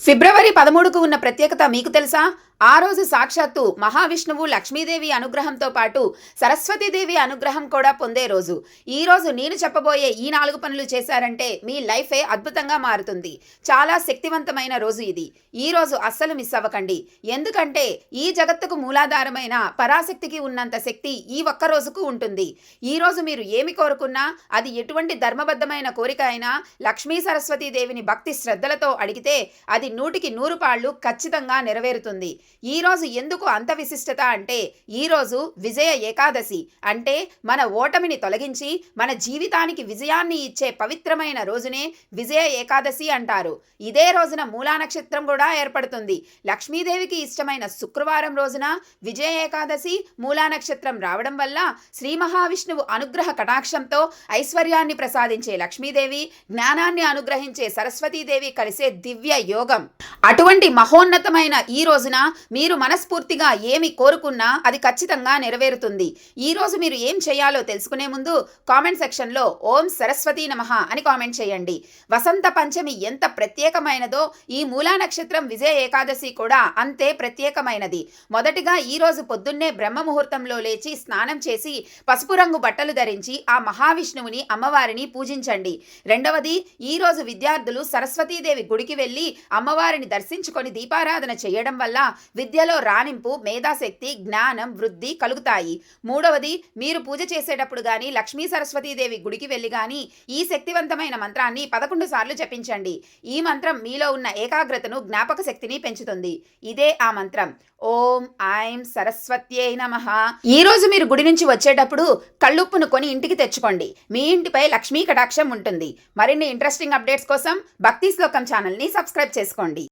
ఫిబ్రవరి 13కు ఉన్న ప్రత్యేకత మీకు తెలుసా? ఆ రోజు సాక్షాత్తు మహావిష్ణువు, లక్ష్మీదేవి అనుగ్రహంతో పాటు సరస్వతీదేవి అనుగ్రహం కూడా పొందే రోజు. ఈ రోజు నేను చెప్పబోయే ఈ 4 పనులు చేశారంటే మీ లైఫే అద్భుతంగా మారుతుంది. చాలా శక్తివంతమైన రోజు ఇది. ఈ రోజు అస్సలు మిస్ అవ్వకండి. ఎందుకంటే ఈ జగత్తుకు మూలాధారమైన పరాశక్తికి ఉన్నంత శక్తి ఈ ఒక్క రోజుకు ఉంటుంది. ఈ రోజు మీరు ఏమి కోరుకున్నా, అది ఎటువంటి ధర్మబద్ధమైన కోరిక అయినా లక్ష్మీ సరస్వతీదేవిని భక్తి శ్రద్ధలతో అడిగితే అది 100కి 100 పాళ్ళు ఖచ్చితంగా నెరవేరుతుంది. ఈ రోజు ఎందుకు అంత విశిష్టత అంటే, ఈ రోజు విజయ ఏకాదశి అంటే మన ఓటమిని తొలగించి మన జీవితానికి విజయాన్ని ఇచ్చే పవిత్రమైన రోజునే విజయ ఏకాదశి అంటారు. ఇదే రోజున మూలా నక్షత్రం కూడా ఏర్పడుతుంది. లక్ష్మీదేవికి ఇష్టమైన శుక్రవారం రోజున విజయ ఏకాదశి, మూలా నక్షత్రం రావడం వల్ల శ్రీ మహావిష్ణువు అనుగ్రహ కటాక్షంతో ఐశ్వర్యాన్ని ప్రసాదించే లక్ష్మీదేవి, జ్ఞానాన్ని అనుగ్రహించే సరస్వతీదేవి కలిసే దివ్య యోగం. అటువంటి మహోన్నతమైన ఈ రోజున మీరు మనస్ఫూర్తిగా ఏమి కోరుకున్నా అది ఖచ్చితంగా నెరవేరుతుంది. ఈ రోజు మీరు ఏం చేయాలో తెలుసుకునే ముందు కామెంట్ సెక్షన్లో ఓం సరస్వతీ నమః అని కామెంట్ చేయండి. వసంత పంచమి ఎంత ప్రత్యేకమైనదో ఈ మూలా నక్షత్రం విజయ ఏకాదశి కూడా అంతే ప్రత్యేకమైనది. మొదటిగా ఈ రోజు పొద్దున్నే బ్రహ్మ ముహూర్తంలో లేచి స్నానం చేసి పసుపు రంగు బట్టలు ధరించి ఆ మహావిష్ణువుని, అమ్మవారిని పూజించండి. రెండవది, ఈ రోజు విద్యార్థులు సరస్వతీదేవి గుడికి వెళ్ళి అమ్మవారిని దర్శించుకొని దీపారాధన చేయడం వల్ల విద్యలో రాణింపు, మేధాశక్తి, జ్ఞానం, వృద్ధి కలుగుతాయి. మూడవది, మీరు పూజ చేసేటప్పుడు కానీ లక్ష్మీ సరస్వతీదేవి గుడికి వెళ్ళి కానీ ఈ శక్తివంతమైన మంత్రాన్ని 11 సార్లు జపించండి. ఈ మంత్రం మీలో ఉన్న ఏకాగ్రతను, జ్ఞాపక శక్తిని పెంచుతుంది. ఇదే ఆ మంత్రం, ఓం ఐం సరస్వత్యై నమః. ఈ రోజు మీరు గుడి నుంచి వచ్చేటప్పుడు కళ్ళుప్పును కొని ఇంటికి తెచ్చుకోండి. మీ ఇంటిపై లక్ష్మీ కటాక్షం ఉంటుంది. మరిన్ని ఇంట్రెస్టింగ్ అప్డేట్స్ కోసం భక్తి శ్లోకం ఛానల్ని సబ్స్క్రైబ్ చేసుకోండి.